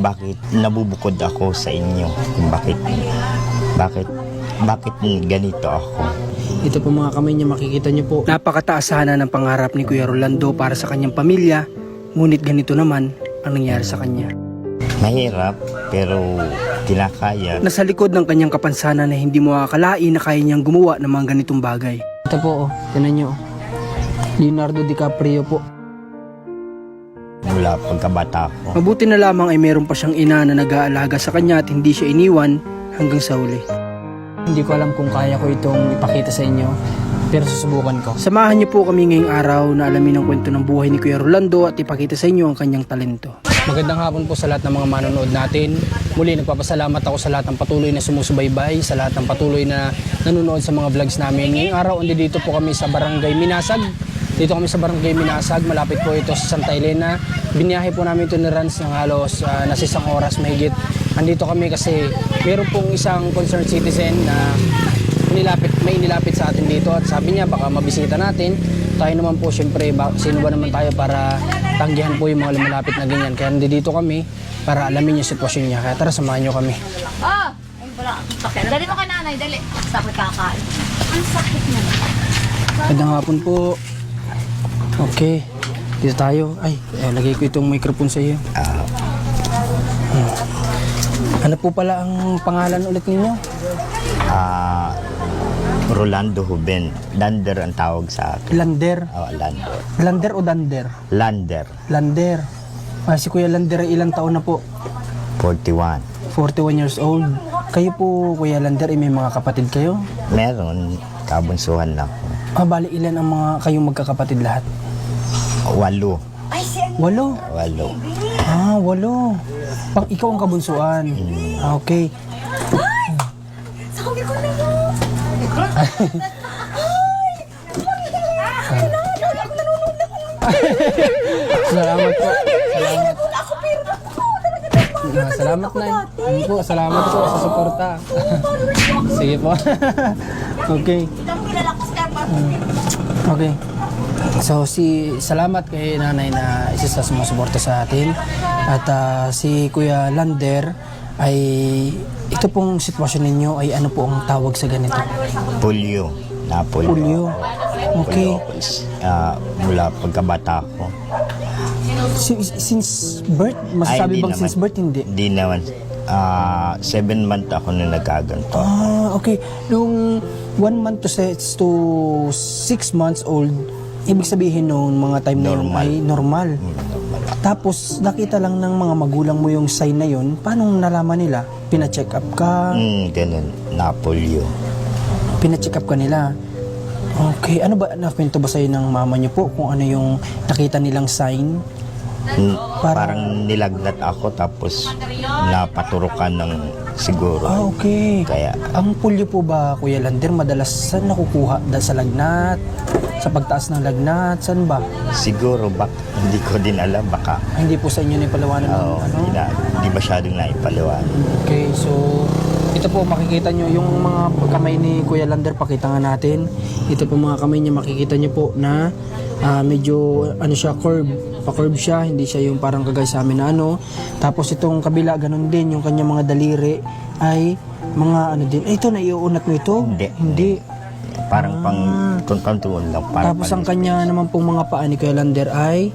bakit nabubukod ako sa inyo, kung bakit ganito ako. Ito po mga kamay niya, makikita niyo po, napakataas sana ng pangarap ni Kuya Rolando para sa kanyang pamilya, ngunit ganito naman ang nangyari sa kanya. Mahirap, pero kinakaya. Nasa likod ng kanyang kapansanan na hindi mo akalain na kaya niyang gumawa ng mga ganitong bagay. Ito po, tinan niyo. Leonardo DiCaprio po. Mula pagkabata ko. Mabuti na lamang ay meron pa siyang ina na nag-aalaga sa kanya at hindi siya iniwan hanggang sa huli. Hindi ko alam kung kaya ko itong ipakita sa inyo, pero susubukan ko. Samahan niyo po kami ngayong araw na alamin ang kwento ng buhay ni Kuya Rolando at ipakita sa inyo ang kanyang talento. Magandang hapon po sa lahat ng mga manonood natin. Muli nagpapasalamat ako sa lahat ng patuloy na sumusubaybay, sa lahat ng patuloy na nanonood sa mga vlogs namin. Ngayong araw, dito po kami sa Barangay Minasag. Dito kami sa Barangay Minasag, malapit po ito sa Santa Elena. Biniyahe po namin ito ni Rans ng halos nasa isang oras mahigit. Andito kami kasi meron pong isang concerned citizen na may inilapit sa atin dito at sabi niya baka mabisita natin. Tayo naman po syempre, sino ba naman tayo para tanggihan po yung mga lumalapit na ganyan. Kaya nandito kami para alamin yung sitwasyon niya. Kaya tara, samahan niyo kami. Dali mo kay nanay, dali. Sakit kakain. Ang sakit na. Magandang hapon po. Okay, dito tayo. Ay, lagay ko itong microphone sa iyo. Ano po pala ang pangalan ulit ninyo? Rolando Huben. Lander ang tawag sa akin. Lander. Lander. Lander o Dander? Lander. Lander. Si Kuya Lander ay ilang taon na po? 41. 41 years old. Kayo po, Kuya Lander, ay may mga kapatid kayo? Meron, kabunsuhan lang ako. Bali ilan ang mga kayong magkakapatid lahat? 8. 8? 8. 8. Ikaw ang kabunsuan. Okay. Sabi ko na yun. Salamat po. Salamat na. Po, salamat po sa suporta. Sige po. Okay. Okay. So salamat kay nanay na isa sa sumusuporta sa atin. At si Kuya Lander ay ito pong sitwasyon ninyo ay ano po ang tawag sa ganito? Polio. Polio. Okay. Mula pagkabata ko. Since birth? Masasabi bang since birth? Hindi. Hindi naman. 7 months ako na nagkaganto. Okay. Nung 1 month to 6 months old, ibig sabihin noong mga time na yun ay normal. Tapos nakita lang ng mga magulang mo yung sign na yun, paano nalaman nila? Pina-check up ka? Ganun. Polio. Pina-check up ka nila? Okay. Ano ba, nakwento ba sa'yo ng mama niyo po kung ano yung nakita nilang sign? Parang nilagnat ako tapos napaturukan ng siguro. Okay. Kaya ang polio po ba, Kuya Lander, madalas saan nakukuha? Sa lagnat? Sa pagtaas ng lagnat? Saan ba? siguro hindi ko din alam baka. Hindi po sa inyo na ipalawanan ng ano? Hindi masyadong naipaliwan. Okay, so ito po makikita nyo yung mga kamay ni Kuya Lander, pakita nga natin. Ito po mga kamay niya, makikita nyo po na medyo ano siya, pa-curve siya, hindi siya yung parang kagaya sa amin na ano. Tapos itong kabila, ganun din, yung kanyang mga daliri ay mga ano din. Ito, naiuunat mo ito? Hindi. Parang pang-tuon lang. Tapos ang kanya naman pong mga paa ni Kuya Lander ay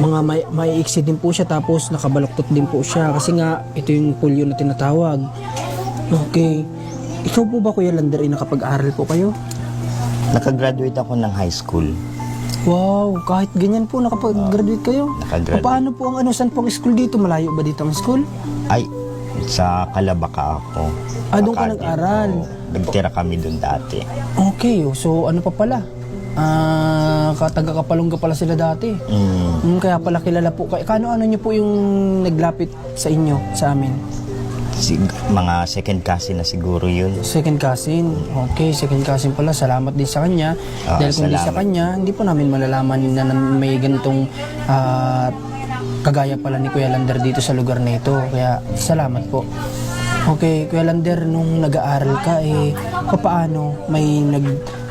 mga maiiksi din po siya, tapos nakabaluktot din po siya kasi nga ito yung polio na tinatawag. Okay. Ikaw po ba, Kuya Lander, ay nakapag-aral po kayo? Nakagraduate ako ng high school. Wow, kahit ganyan po nakapag-graduate kayo? Nakagraduate. Paano po ang saan po ang school dito? Malayo ba dito ang school? Ay, sa Calabaka ako. Doon ka nag-aral? Nagtira kami doon dati. Okay, so ano pa pala? Taga-Kapalongga pala sila dati. Kaya pala kilala po. Kano-ano nyo po yung naglapit sa inyo, sa amin? Mga second cousin na siguro yun. Second cousin. Okay, second cousin pala. Salamat din sa kanya. Dahil kung hindi sa kanya, hindi po namin malalaman na may ganitong kagaya pala ni Kuya Lander dito sa lugar na ito. Kaya salamat po. Okay, Kuya Lander, nung nag-aaral ka, paano? May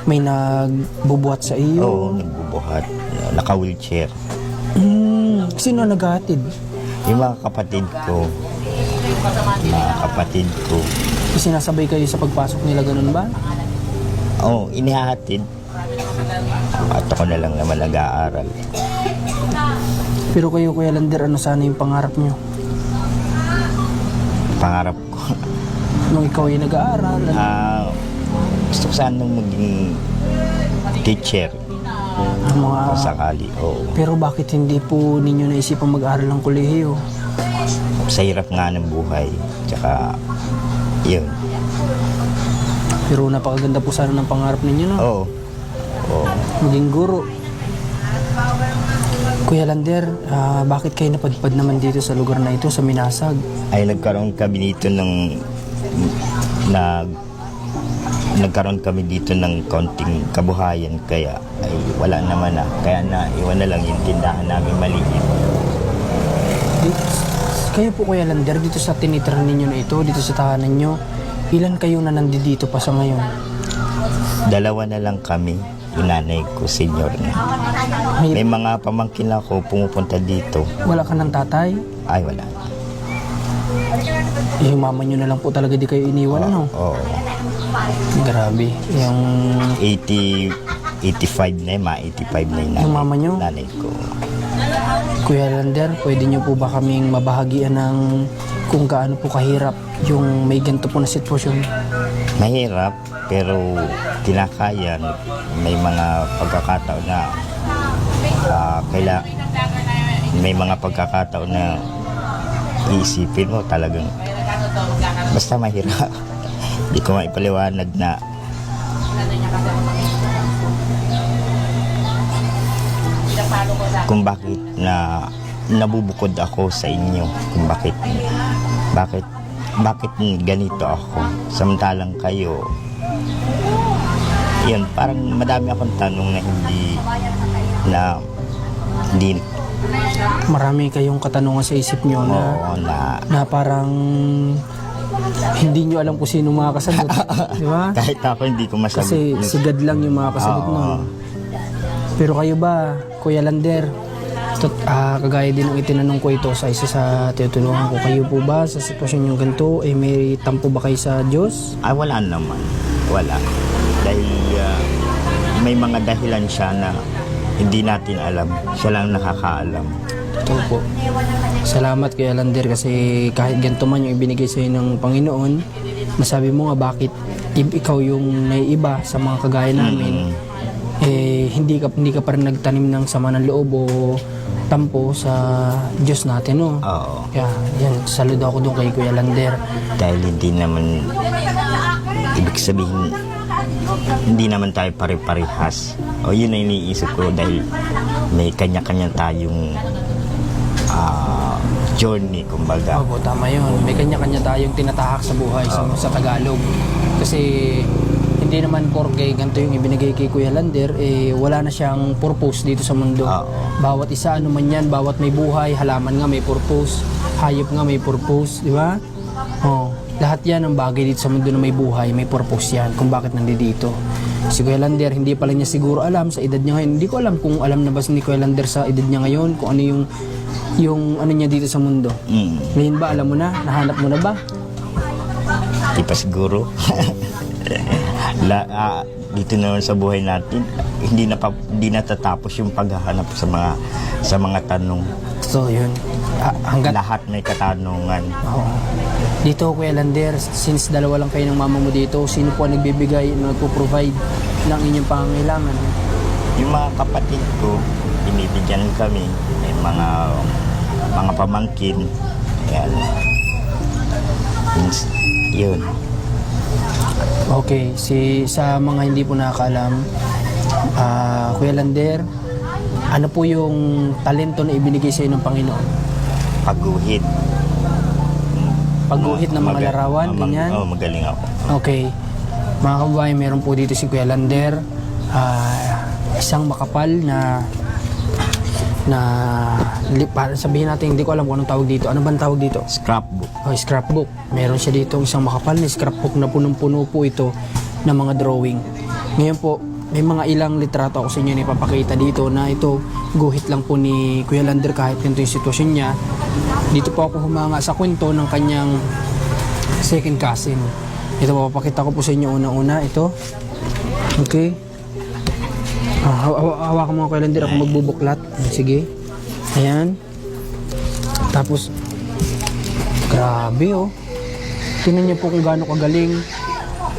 nagbubuhat sa iyo? Oo, nagbubuhat. Naka-wheelchair. Sino naghahatid? Yung mga kapatid ko, Sinasabay kayo sa pagpasok nila, ganun ba? inihahatid. At ako na lang naman nag-aaral. Pero kayo, Kuya Lander, ano sana yung pangarap nyo? Pangarap ko, Nung ikaw ay nag-aaral, gusto ko sanang maging teacher ang mga... kung sakali. Oo. Pero bakit hindi po ninyo naisipang mag-aaral ng kolehiyo? Sa hirap nga ng buhay. Tsaka, yun. Pero napakaganda po sana ng pangarap ninyo, no? Oo. Maging guro. Kuya Lander, bakit kayo napadpad naman dito sa lugar na ito, sa Minasag? Ay, nagkaroon kami dito nagkaroon kami dito ng konting kabuhayan, kaya ay wala naman na. Kaya iwan na lang yung tindahan namin maliit. Kayo po, Kuya Lander, dito sa tinitirahan ninyo na ito, dito sa tahanan nyo, ilan kayo na nandito pa sa ngayon? 2 na lang kami, yung nanay ko, senior na. May mga pamangkin ako pumupunta dito. Wala ka ng tatay? Ay, wala. Yung mama nyo na lang po talaga di kayo iniwan, ano? Oo. Grabe. Yung 85 na yun, 85 na yung Yung mama nyo? nanay ko. Kuya Lander, pwede nyo po ba kaming mabahagian ng kung gaano po kahirap yung may ganito po na sitwasyon? Mahirap, pero kinakaya. May mga pagkakataon na may mga pagkakataon na iisipin mo talagang basta mahirap. Hindi ko maipaliwanag na kung bakit nabubukod ako sa inyo, kung bakit ganito ako samantalang kayo. Yun, parang madami akong tanong na hindi Marami kayong katanungan sa isip nyo na parang hindi nyo alam kung sino makakasagot. Di ba? kahit ako hindi ko masagot. Kasi sigad lang yung makakasagot nun. Pero kayo ba, Kuya Lander, kagaya din ng itinanong ko ito sa isa sa tinutulungan ko, kayo po ba sa sitwasyon yung ganito, may tampo ba kayo sa Diyos? Ay, wala naman. Wala. Dahil may mga dahilan siya na hindi natin alam. Siya lang nakakaalam. Totoo po. Salamat, Kuya Lander, kasi kahit ganito man yung ibinigay sa'yo ng Panginoon, masabi mo nga bakit ikaw yung naiiba sa mga kagaya namin, hindi ka pa rin nagtanim ng sama ng loob o tampo sa Diyos natin, no? Oo. Kaya, yan, saludo ako doon kay Kuya Lander. Dahil hindi naman, ibig sabihin, hindi naman tayo pare-parehas. O yun na iniisip ko dahil may kanya-kanya tayong journey, kumbaga. Opo, tama yun. May kanya-kanya tayong tinatahak sa buhay sa Tagalog. Kasi hindi naman porke ganito yung ibinigay kay Kuya Lander, wala na siyang purpose dito sa mundo. Bawat isa, ano man yan, bawat may buhay, halaman nga may purpose, hayop nga may purpose, di ba? Lahat yan ang bagay dito sa mundo na may buhay, may purpose yan kung bakit nandito. Si Kuya Lander, hindi pala niya siguro alam sa edad niya ngayon. Hindi ko alam kung alam na ba ni Kuya Lander sa edad niya ngayon, kung ano yung ano niya dito sa mundo. Ngayon ba, alam mo na? Nahanap mo na ba? Di pa siguro. Dito naman sa buhay natin, hindi natatapos yung paghahanap sa mga tanong. So, yun. Lahat may katanungan. Dito, Kuya Lander, since dalawa lang kayo ng mama mo dito, sino po ang nagbibigay, nagpo-provide ng inyong pangangailangan? Yung mga kapatid ko, binibigyan kami. May mga pamangkin. Ayan. Yun. Okay, sa mga hindi po nakakaalam, Kuya Lander, ano po yung talento na ibinigay sa ng Panginoon? Pagguhit. Pagguhit ng mga larawan, ganyan? Magaling ako. Okay. Mga kababayan, meron po dito si Kuya Lander, isang makapal na sabihin natin, hindi ko alam kung anong tawag dito. Ano bang tawag dito? Scrapbook. Scrapbook. Meron siya dito isang makapal na scrapbook na punong-puno po ito ng mga drawing. Ngayon po, may mga ilang litrato ako sa inyo na ipapakita dito na ito, guhit lang po ni Kuya Lander kahit ganito yung sitwasyon niya. Dito po ako humanga sa kwento ng kanyang second cousin. Ito, papakita ko po sa inyo unang-una. Ito. Okay. Hawakan mo ako, Lander. Ako magbubuklat. Sige. Ayan. Tapos, grabe oh. Tingnan niyo po kung gaano kagaling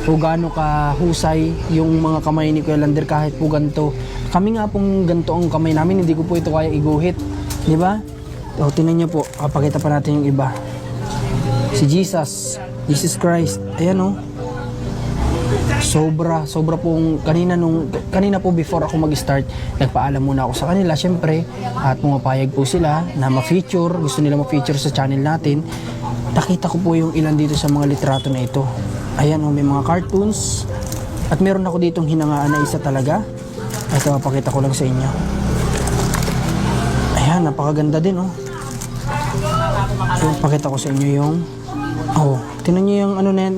o gaano kahusay yung mga kamay ni Kuya Lander kahit po ganito. Kami nga pong ganito ang kamay namin, hindi ko po ito kaya iguhit. Di ba? O, tingnan niyo po. Papakita pa natin yung iba. Si Jesus Christ. Ayan oh. Sobra pong kanina po before ako mag-start, nagpaalam muna ako sa kanila syempre at pumapayag po sila na ma-feature, gusto nila ma-feature sa channel natin. Nakita ko po yung ilan dito sa mga litrato na ito. Ayan oh, may mga cartoons at meron ako ditong hinangaan na isa talaga. Ito, papakita ko lang sa inyo. Ayan, napakaganda din oh. Pakita ko sa inyo yung tingnan niyo yung ano na yan,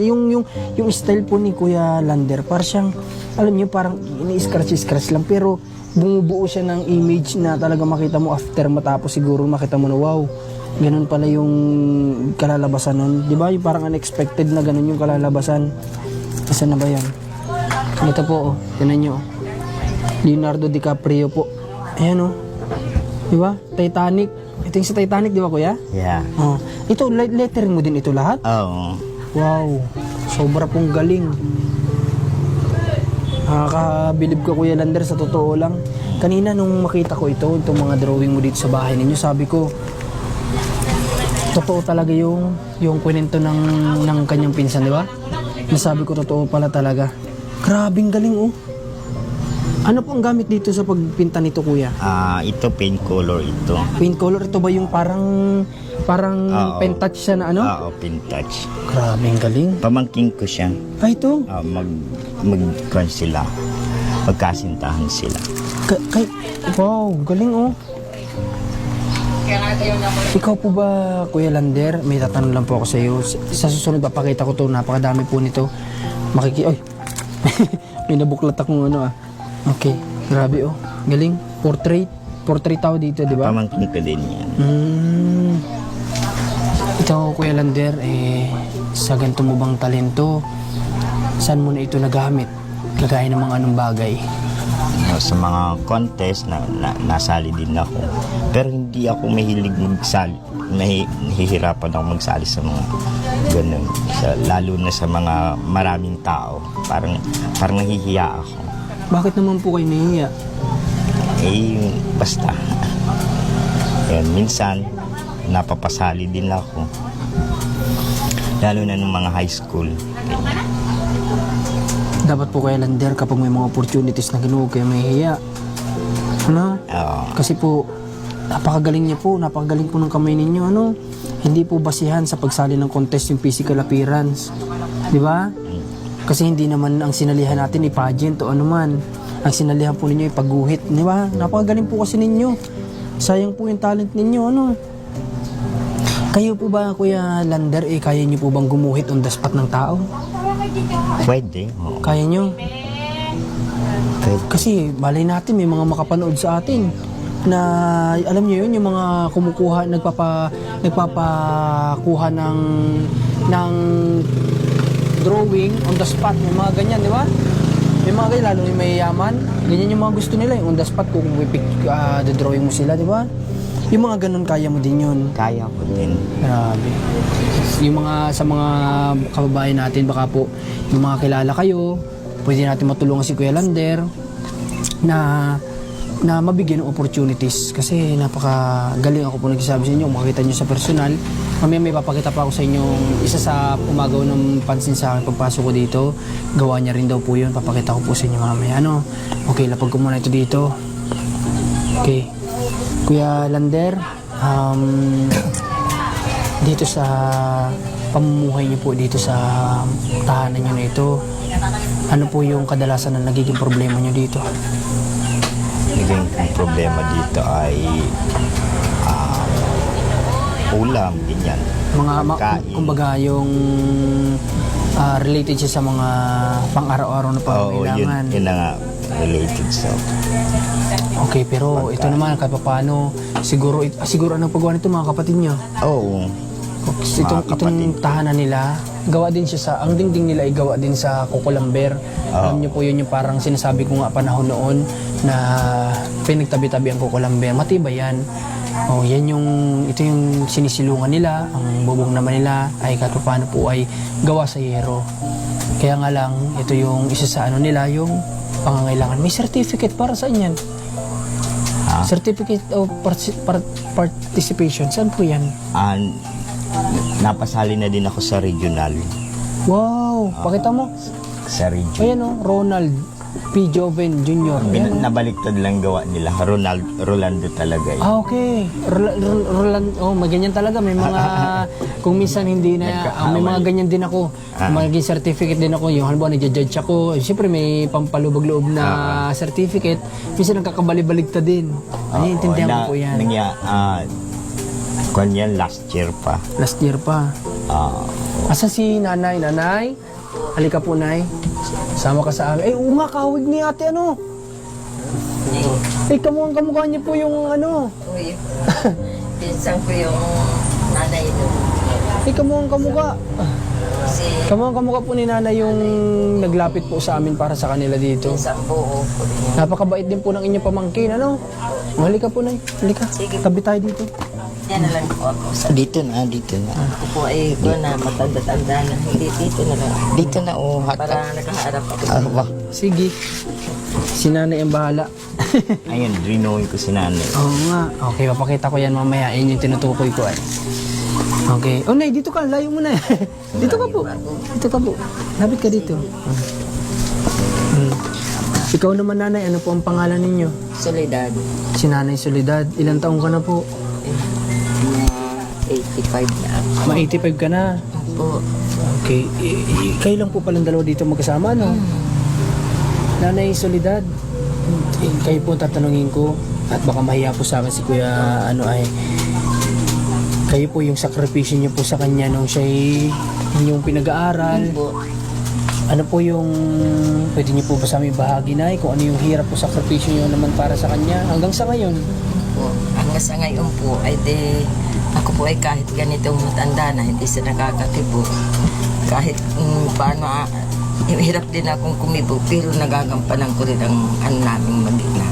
yung style po ni Kuya Lander. Parang siyang, alam niyo, parang ini-scratch lang pero bumubuo siya ng image na talaga makita mo after matapos siguro makita mo na wow, ganun pala yung kalalabasan nun. Di ba? Yung parang unexpected na ganun yung kalalabasan. Isa na ba yan? Ito po, tingnan niyo. Leonardo DiCaprio po. Ayan di ba? Titanic. Ito yung sa Titanic, di ba Kuya? Yeah. Ito, lettering mo din ito lahat? Oo. Wow, sobra pong galing. Nakakabilib ko Kuya Lander, sa totoo lang. Kanina nung makita ko itong mga drawing mo dito sa bahay ninyo, sabi ko, totoo talaga yung kwento ng kanyang pinsan, di ba? Nasabi ko, totoo pala talaga. Grabing galing oh. Ano po ang gamit dito sa pagpinta nito Kuya? Ito paint color ito. Paint color, ito ba yung parang pen touch siya na ano? Oo, paint touch. Grabe, ang galing. Pamangking ko siya. Ito? Mag-con sila. Magkasintahan sila. Wow, galing oh. Ikaw po ba, Kuya Lander? May tatanong lang po ako sa iyo. Sa susunod, papakita ko to. Napakadami po nito. Oy! May nabuklat akong ano Okay, grabe oh. Galing. Portrait tao dito, di ba? Pamangking ko din yan. Ito, Kuya Lander, sa ganito mo bang talento, saan mo na ito nagamit? Kagaya ng mga anong bagay? Sa mga contest nasali din ako. Pero hindi ako mahilig magsali. Nahihirapan ako magsali sa mga ganun. Lalo na sa mga maraming tao. Parang nahihiya ako. Bakit naman po kayo nahihiya? Basta. Minsan, napapasali din ako. Lalo na nung mga high school. Dapat po Kuya Lander, kapag may mga opportunities na ginuog kayo mahihiya. Ano? Kasi po, napakagaling niya po. Napakagaling po ng kamay ninyo. Hindi po basihan sa pagsali ng contest yung physical appearance. Di ba? Kasi hindi naman ang sinalihan natin i-pageant o ano man. Ang sinalihan po ninyo ipagguhit, di ba? Napakagaling po kasi ninyo. Sayang po yung talent ninyo, Kayo po ba, Kuya Lander, kaya niyo po bang gumuhit on the spot ng tao? Pwede. Kaya niyo? Pwede. Kasi balay natin, may mga makapanood sa atin na alam niyo yun, yung mga kumukuha, nagpapakuha ng drawing on the spot, yung mga ganyan, di ba? May mga ganyan, lalo yung mayayaman, ganyan yung mga gusto nila, yung on the spot, kung drawing mo sila, di ba? Yung mga ganun, kaya mo din yun. Kaya ko din. Grabe. Yung sa mga kababayan natin, baka po, yung mga kilala kayo, pwede natin matulungan si Kuya Lander na mabigyan ng opportunities. Kasi napakagaling, ako po nagsasabi sa inyo, makikita nyo sa personal. Mamaya may papakita pa ako sa inyo, isa sa umagaw ng pansin sa akin pagpasok ko dito. Gawa niya rin daw po yun. Papakita ko po sa inyo mamaya. Okay, lapag ko muna ito dito. Okay. Kuya Lander, dito sa pamumuhay niyo po dito sa tahanan niyo na ito, ano po yung kadalasan na nagiging problema niyo dito? Naging problema dito ay ulam, ganyan. Kumbaga yung related siya sa mga pang-araw-araw na pangangailangan. Yun na nga, related sa Okay, pero ito naman kahit paano Siguro, siguro anong paggawa nito mga kapatid niyo? Oo. Itong tahanan nila, gawa din siya sa, ang dingding nila ay gawa din sa kukulamber. Alam niyo po yun yung parang sinasabi ko nga panahon noon na pinagtabi-tabi ang kukulamber. Matibay yan. Oh, yan yung, ito yung sinisilungan nila. Ang bubong naman nila ay kahit paano po ay gawa sa yero. Kaya nga lang, ito yung isa sa ano nila, yung pangangailangan. May certificate para sa inyan. Certificate of participation. Saan po yan? Napasali na din ako sa regional. Wow! Pakita mo. Sa region. Ayan o, Ronald P. Joven Jr. Ayan. Nabaliktad lang gawa nila. Rolando talaga yun. Okay. Roland, oh, may ganyan talaga. May mga, kung minsan hindi na, may mga ganyan din ako. Magiging certificate din ako. Yung halimbawa, nagja-judge ako. Siyempre, may pampalubag-loob na certificate. Minsan, nagkakabali-baligtad din. Ay, intindihan ko po yan. Kanyan last year pa. Last year pa. Asa si nanay? Nanay? Halika po, nay. Sama ka sa amin. Eh, umakawig ni ate, ano? Eh, kamukha niyo po yung ano. Uy, pinsan ko yung nanay doon. Eh, kamukha. Si Kamukha po ni nanay yung naglapit po sa amin para sa kanila dito. pinsan buo ko din. Napakabait din po ng inyong pamangkin, ano? Halika po, nay. Halika. Sige. Tabi tayo dito. Yan na lang po ako sa Dito na. ako po ay ko na matanda-tanda na. Hindi dito na lang. Dito na, Para nakaharap ako. Ba? Sige. Si nanay ang bahala. Ayun, drinowin ko si nanay. Oo nga. Okay, papakita ko yan mamaya. Yan yung tinutukoy ko ay. Okay. Oh, nay, dito ka. Layo mo na. Dito ka po. Dito ka po. Lapit ka dito. Ikaw naman, nanay. Ano po ang pangalan ninyo? Soledad. Si Nanay Soledad. Ilang taong ka na po? 85 na ako. Ma-85 ka na. Po. Okay. Kayo lang po palang dalawa dito magkasama, no? Nanay Soledad, kayo po tatanungin ko at baka mahiya po sa akin si Kuya ano ay kayo po yung sakripisyo niyo po sa kanya nung siya'y inyong pinag-aaral. Po. Ano po yung pwede niyo po ba sa aming bahagi na kung ano yung hirap po sakripisyo niyo naman para sa kanya hanggang sa ngayon? Po. Hanggang sa ngayon po ay ako po ay kahit ganitong matanda na hindi siya nakakatibo. Kahit paano hirap din akong kumibo pero nagagampanan ko rin ang naming mag-ina.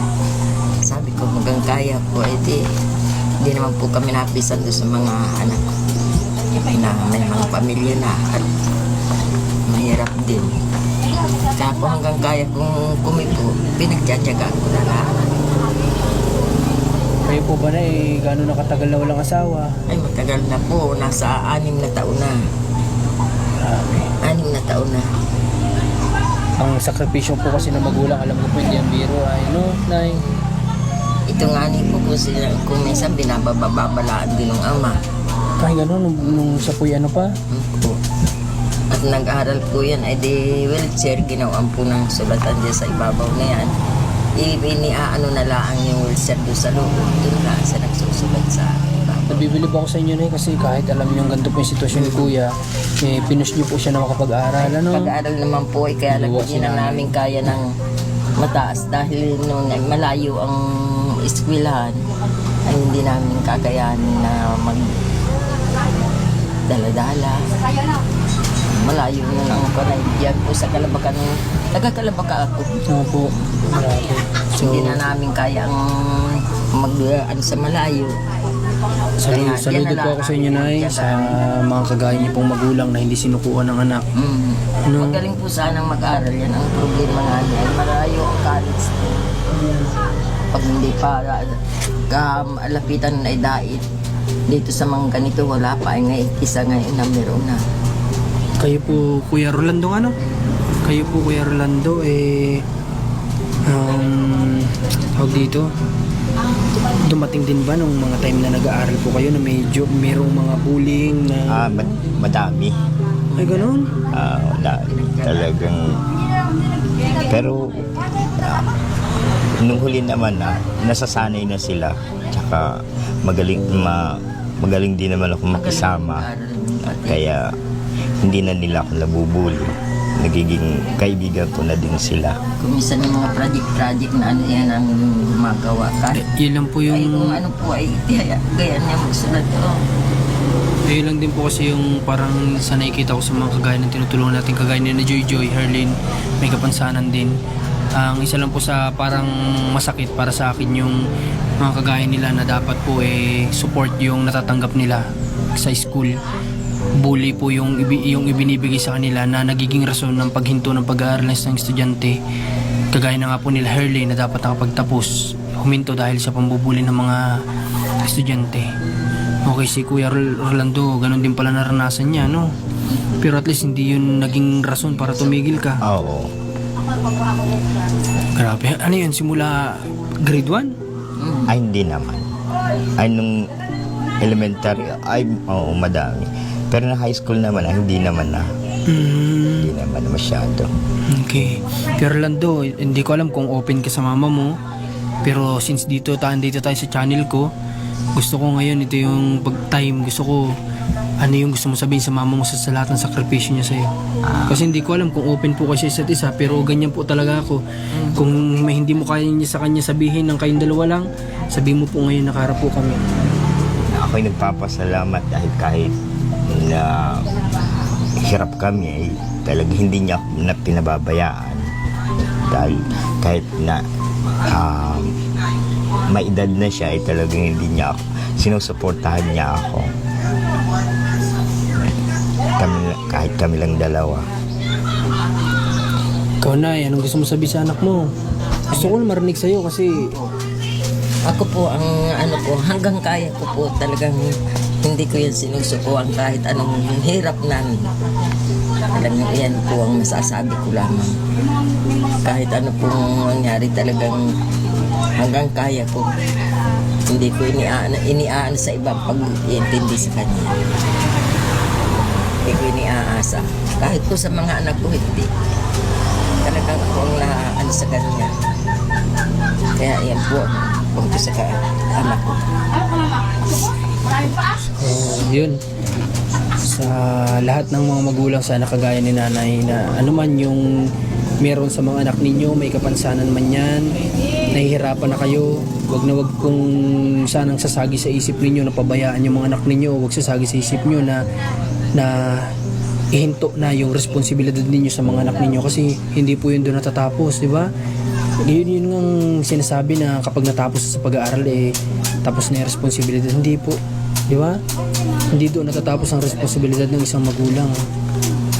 Sabi ko hanggang kaya po ay hindi naman po kami napisan doon sa mga anak na may mga pamilya na at mahirap din. Kaya po hanggang kaya kong kumibo, pinagtsatsagaan ko na lang. Kayo po ba na gano'n nakatagal na walang asawa? Ay matagal na po, nasa 6 na taon na. 6 na taon na. Ang sakripisyo po kasi ng magulang, alam ko po hindi ang biro ay, no, Nay? Ito nga ni po sila, kung minsan binababalaan din ng ama. Kahit gano'n, nung siya po ano pa? Po. At nag-aaral po yan, ay di wheelchair, ginawaan po ng sulatan dyan sa ibabaw na yan. Iniaano na lang yung wheelchair doon sa loob. Doon lang siya nagsusulat sa ibabaw. Nabibilib ako sa inyo, Nay, kasi kahit alam niyo ganito po yung sitwasyon ni Kuya, pinush niyo po siya na makapag-aral, ano? Pag-aaral naman po ay kaya lang hindi na namin kaya ng mataas dahil noon ay malayo ang eskwelahan ay hindi namin kakayanin na mag dala-dala. Malayo na lang ako na diyan po sa Kalabakan. Taga-Kalabaka ako. Oo po. Grabe. So, Hindi na namin kaya ang sa malayo. saludo po ako sa inyo, Nay, sa mga kagaya niyo pong magulang na hindi sinukuan ng anak. Ano? Magaling po sanang mag-aral yan. Ang problema nga niya ay malayo ang college. Pag hindi para lapitan ay dait. Dito sa mga ganito wala pa. Ay ngayon, isa ngayon na meron na. Kayo po, Kuya Rolando, ano? Kayo po, Kuya Rolando, tawag dito, dumating din ba nung mga time na nag-aaral po kayo na medyo merong mga bullying na... Madami. Ay, ganun? Talagang... Pero, nung huli naman nasasanay na sila. Tsaka, magaling din naman ako makisama. Kaya, hindi na nila ako nabubuli. nagiging kaibigan ko na din sila. Kung minsan yung mga project na ano yan ang gumagawa kahit Yun lang po ay yung... kung ano po ay gaya niya magsulat Yun lang din po kasi yung parang sa nakikita ko sa mga kagaya ng tinutulungan natin, kagaya ni na Joy Joy, Herlin, may kapansanan din. Ang isa lang po sa parang masakit para sa akin yung mga kagaya nila na dapat po support yung natatanggap nila sa school. Bully po yung ibinibigay sa kanila na nagiging rason ng paghinto ng pag-aaral ng estudyante. Kagaya na nga po nila Herlin na dapat nakapagtapos, huminto dahil sa pambubuli ng mga estudyante. Okay, si Kuya Rolando, ganun din pala naranasan niya, no? Pero at least hindi yun naging rason para tumigil ka. Oo. Grabe. Ano yun? Simula grade 1? Ay, hindi naman. Ay, nung elementary, ay, oo, madami. Pero na high school naman, hindi naman na. Hindi naman masyado. Okay. Pero Rolando, hindi ko alam kung open ka sa mama mo. Pero since dito tayo sa channel ko, gusto ko ngayon, ito yung pag-time, gusto ko, ano yung gusto mo sabihin sa mama mo sa lahat ng sakripisyo niya sa'yo. Kasi hindi ko alam kung open po kasi isa't isa, pero ganyan po talaga ako. Kung may hindi mo kaya niya sa kanya sabihin ng kayong dalawa lang, sabihin mo po ngayon, nakaharap po kami. Ako'y nagpapasalamat dahil kahit na hirap kami, ay talagang hindi niya ako na pinababayaan. Dahil kahit na may edad na siya, ay talagang hindi niya ako, sinusuportahan niya ako. Kahit kami lang dalawa. Ikaw na, anong gusto mo sabihin sa anak mo? Gusto ko na marinig sa'yo kasi ako po ang ano po hanggang kaya ko po talagang hindi ko yan sinusukuan kahit anong hirap namin. Talagang yan po ang masasabi ko lamang. Kahit ano pong mangyari talagang hanggang kaya ko. Hindi ko iniaan sa ibang pag-iintindi sa kanya. Hindi ko iniaasa. Kahit po sa mga anak ko, hindi. Talagang ako ang naaan sa kanya. Kaya yan po ang sa anak ko. yun. Sa lahat ng mga magulang sana kagaya ni nanay na anuman yung meron sa mga anak ninyo, may kapansanan man yan, nahihirapan na kayo, wag na wag kung sanang sasagi sa isip ninyo na pabayaan yung mga anak ninyo, wag sasagi sa isip nyo na ihinto na yung responsibilidad ninyo sa mga anak ninyo kasi hindi po yun doon natatapos, di ba? Yun ang sinasabi na kapag natapos sa pag-aaral tapos na yung responsibilidad, hindi po, di ba? Hindi doon natatapos ang responsibilidad ng isang magulang.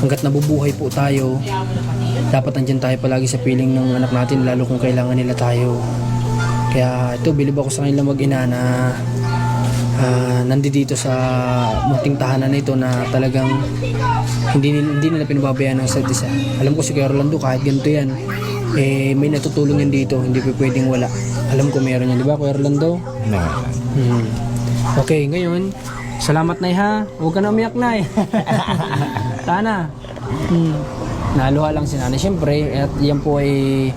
Hanggat nabubuhay po tayo, dapat andyan tayo palagi sa piling ng anak natin, lalo kung kailangan nila tayo. Kaya ito, bilib ako sa kanila mag-ina na nandito sa munting tahanan na ito na talagang hindi nila pinababayaan ng isa't isa. Alam ko si Kuya Rolando, kahit ganito yan, may natutulong yan dito, hindi pa pwedeng wala. Alam ko meron yan, di ba Kuya Rolando? Okay, ngayon, salamat na ha. Huwag ka na umiyak na Sana. Naluha lang si nanay. Siyempre, at yan po ay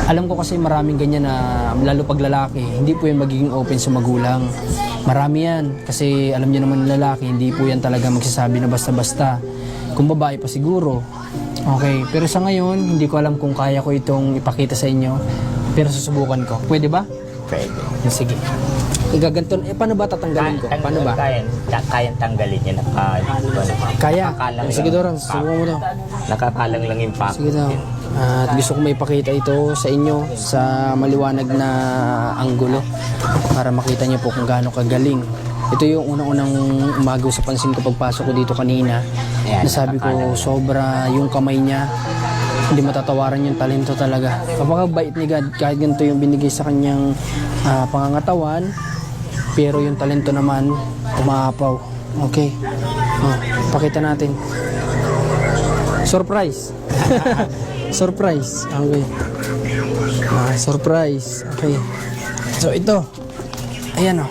alam ko kasi maraming ganyan na lalo pag lalaki, hindi po yan magiging open sa magulang. Marami yan. Kasi alam niyo naman lalaki, hindi po yan talaga magsasabi na basta-basta. Kung babae pa siguro. Okay, pero sa ngayon, hindi ko alam kung kaya ko itong ipakita sa inyo. Pero susubukan ko. Pwede ba? Pwede. Sige. Igaganton, paano ba tatanggalin ko? Paano ba? Kayang tanggalin niya. Kaya? Sige Doran, subukan mo to. Nakakalang lang yung pack. Sige daw. At gusto ko maipakita ito sa inyo sa maliwanag na anggulo para makita niyo po kung gaano kagaling. Ito yung unang-unang umagaw sa pansin ko pagpasok ko dito kanina. Nasabi ko sobra yung kamay niya. Hindi matatawaran yung talento talaga. Kapag-bait ni God, kahit ganito yung binigay sa kanyang pangangatawan, pero yung talento naman, umaapaw. Okay. Pakita natin. Surprise! Surprise. Okay. Surprise. Okay. So ito. Ayan o.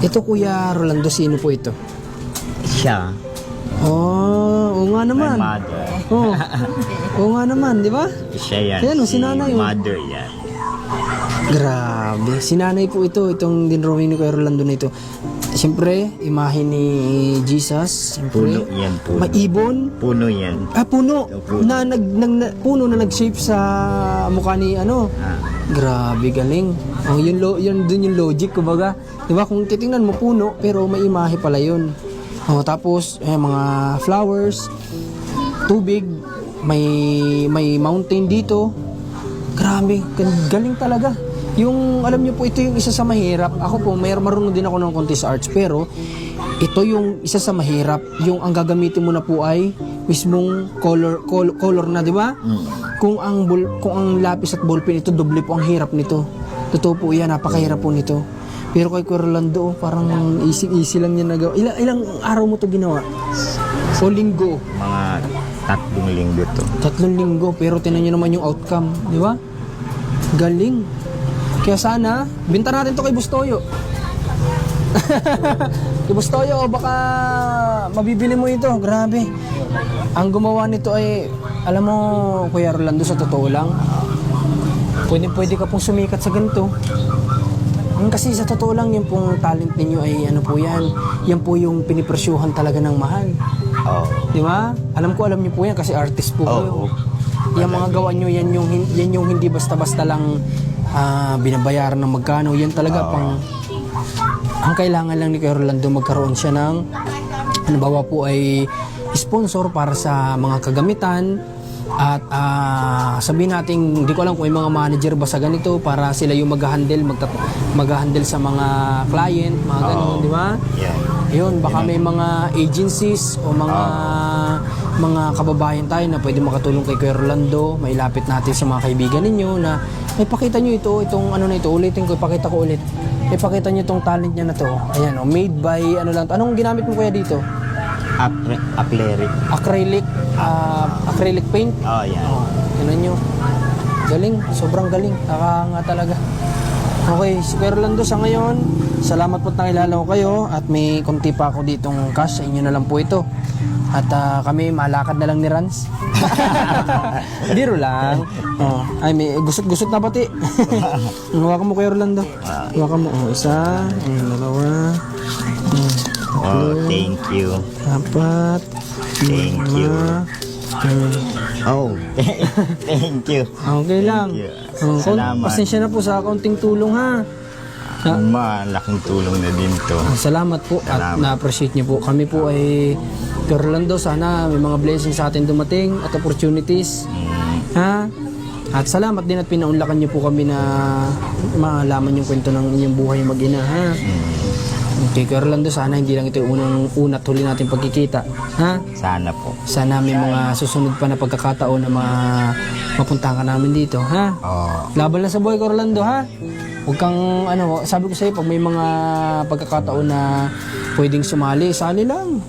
Ito Kuya Rolando, sino po ito? Siya. Oo nga naman. My mother. Oo nga naman, di ba? Siya yan. Ayan o, si nanay o. Mother yan. Grabe. Si nanay po ito, itong dinrawing ni Kuya Rolando na ito. Siyempre, imahe ni Jesus. Siyempre, Puno yan, puno. may ibon. Puno yan. Puno. Puno. Puno na nag-shape sa mukha ni ano. Ah, Grabe, galing. Oh, yun dun yung logic, kumbaga. 'Di ba? Kung titingnan mo puno, pero may imahe pala yun. Oh, tapos mga flowers, tubig, may mountain dito. Grabe, galing talaga. Yung alam niyo po, ito yung isa sa mahirap. Ako po, marunong din ako ng konti sa arts, pero ito yung isa sa mahirap. Yung ang gagamitin mo na po ay mismong color na, 'di ba? Kung ang lapis at ballpen, ito doble po ang hirap nito. Totoo po yan, napakahirap po nito. Pero kay Kuya Rolando, parang easy lang niya nagawa. Ilang araw mo to ginawa? O linggo? mga 3 linggo to. 3 linggo, pero tinan niyo naman yung outcome, di ba? Galing. Kaya sana, binta natin to kay Bustoyo. Kay Bustoyo, baka mabibili mo ito. Grabe. Ang gumawa nito ay, alam mo, Kuya Rolando, sa totoo lang, pwede ka pong sumikat sa ganito. Kasi sa totoo lang, yung pong talent ninyo ay ano po yan. Yan po yung pinipresyuhan talaga ng mahal. Oh. Di ba? Alam niyo po yan kasi artist po kayo. Yung mga gawa nyo, yan yung hindi basta-basta lang binabayaran ng magkano. Yan talaga pang... Ang kailangan lang ni Kuya Rolando, magkaroon siya ng halimbawa po ay sponsor para sa mga kagamitan. At sabihin natin, hindi ko alam kung may mga manager ba sa ganito para sila yung mag-handle sa mga client, mga ganun, di ba? Yeah. Yun, baka may mga agencies o mga kababayan tayo na pwede makatulong kay Kuya Rolando. May lapit natin sa mga kaibigan ninyo na ipakita nyo itong ano na ito, ulitin ko, ipakita ko ulit. Ipakita nyo itong talent niya na to. Ayan, made by ano lang to. Anong ginamit mo kuya dito? Acrylic paint. Oh, yan. Tignan nyo. Galing, sobrang galing. Nakakanga talaga. Okay, si Kuya Rolando sa ngayon, salamat po nakilala ko kayo at may konti pa ako ditong cash, sa inyo na lang po ito. At kami malakad na lang ni Rans. Biro lang. Oh, ay may gusot-gusot na pati. Hawakan mo Kuya Rolando. Hawakan mo. Oh, isa, dalawa. Oh, thank you. 4. Thank you. Oh, thank you. Okay lang. Thank you. Oh, Salamat. pasensya na po sa kaunting tulong ha. Malaking tulong na din to. Salamat po at Salamat. na-appreciate niyo po. Kami po ay Kuya Rolando, sana may mga blessings sa atin dumating at opportunities. Ha? At salamat din at pinaunlakan niyo po kami na malaman yung kwento ng inyong buhay mag-ina. Ha? Okay, Kuya Rolando, sana hindi lang ito yung una at huli natin pagkikita. Ha? Sana po. Sana may mga susunod pa na pagkakataon na mapuntahan ka namin dito. Ha? Oh, Laban lang sa buhay ko, Rolando, ha? Huwag kang, sabi ko sa'yo, pag may mga pagkakataon na pwedeng sumali, sali lang.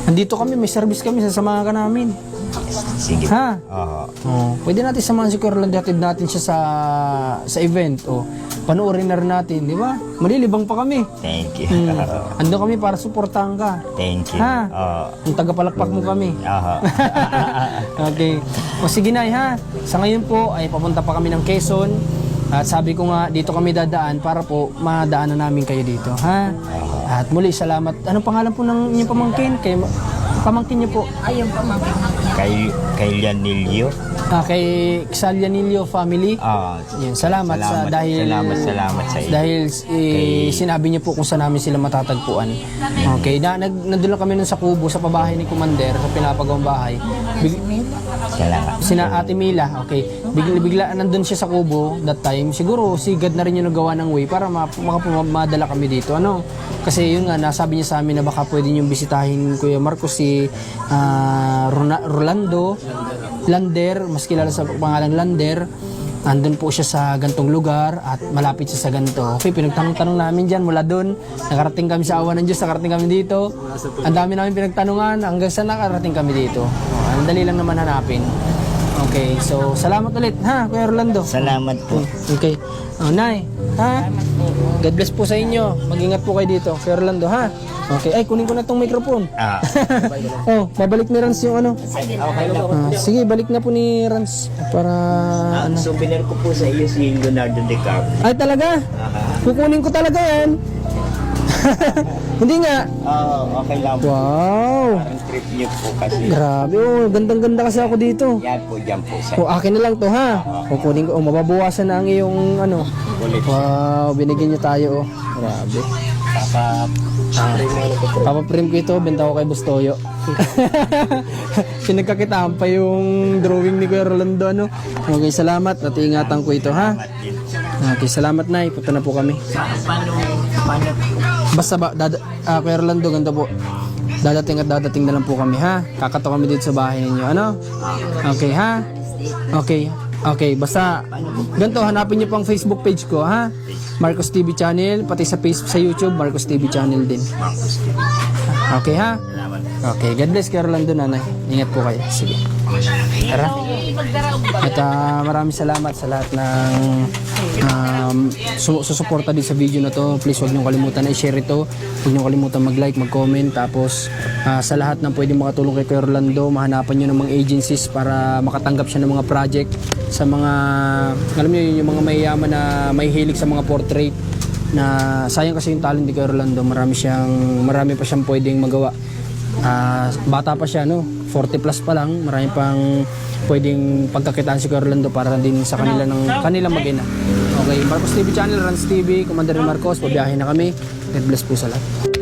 Andito kami, may service kami, sasamahan ka namin. sige. Ha? Oh, Pwede natin samahan si Kuya Rolando, hatid natin siya sa event. Panoorin na rin natin, di ba? Malilibang pa kami. thank you. Ando kami para suportahan ka. Thank you. Ha? Oh, Yung tagapalakpak mo kami. Okay. O sige Nay, ha? Sa ngayon po ay papunta pa kami ng Quezon. At sabi ko nga, dito kami dadaan para po madaanan namin kayo dito, ha? At muli, salamat. Anong pangalan po ng inyong pamangkin? Pamangkin niyo po? Ayun pa, kay Lianilio. Kay Xalianilio family. Yan, salamat sa Salamat sa iyo. dahil sinabi niyo po kung saan namin sila matatagpuan. Okay, nandun lang kami nun sa kubo sa pabahay ni Commander sa pinapagawang bahay. Salamat. Sina Ate Mila, okay. Bigla nandun siya sa kubo that time. Siguro sigad na rin yung nagawa ng way para madala kami dito. Ano? Kasi yun nga, nasabi niya sa amin na baka pwede niyong bisitahin Kuya Marcos si Rolando Lander, mas kilala sa pangalang Lander. Andun po siya sa gantong lugar at malapit siya sa ganito. Okay, pinagtanong-tanong namin dyan mula doon. Nakarating kami sa awa ng Diyos, nakarating kami dito. Ang dami namin pinagtanungan hanggang sa nakarating kami dito. Ang dali lang naman hanapin. Okay, so salamat ulit ha, Kuya Rolando. Salamat po. Okay. Nay, ha? God bless po sa inyo. Mag-ingat po kayo dito, Kuya Rolando, ha? Okay. Ay, kunin ko na tong microphone. Babalik ni Rans yung ano. Sige, balik na po ni Rans para ano. Souvenir ko po sa iyo si Leonardo DiCaprio. Ay, talaga? Kukunin ko talaga yan. Hindi nga. Oo, okay lang po. Wow. Parang trip niyo po kasi. Grabe, oh, gandang-ganda kasi ako dito. Yan po, dyan po. Sa O, akin na lang to, ha? Kukunin ko, mababawasan na ang iyong, ano. ulit. Wow, binigyan niyo tayo, oh. Grabe. Papaprint ko ito, benta ko kay Bustoyo. Pinagkakitaan pa yung drawing ni Kuya Rolando, ano. Okay, salamat at ingatan ko ito, ha? Okay, salamat, Nay. Punta na po kami. Paano? Basta ba, Kuya Rolando, ganito po. Dadating na lang po kami, ha? Kakato kami dito sa bahay ninyo, ano? Okay, ha? Okay. Okay, basta ganito, hanapin niyo pang Facebook page ko, ha? Marcos TV Channel, pati sa YouTube, Marcos TV Channel din. Okay, ha? Okay, God bless Kuya Rolando, Nanay. Ingat po kayo. Sige. Tara. At maraming salamat sa lahat ng susuporta din sa video na to. Please huwag niyong kalimutan na i-share ito. Huwag niyong kalimutan mag-like, mag-comment. Tapos sa lahat ng pwedeng makatulong kay Kuya Rolando, mahanapan niyo ng mga agencies para makatanggap siya ng mga project sa mga, alam niyo yung mga mayayaman na may hilig sa mga portrait, na sayang kasi yung talent ni Kuya Rolando. Marami pa siyang pwedeng magawa. Bata pa siya, no? 40 plus pa lang. Marami pang pwedeng pagkakitaan si Kuya Rolando para din sa kanilang mag-ina. Okay, Marcos TV Channel, Rans TV, Commander Marcos, pabiyahin na kami. God bless po sa lahat.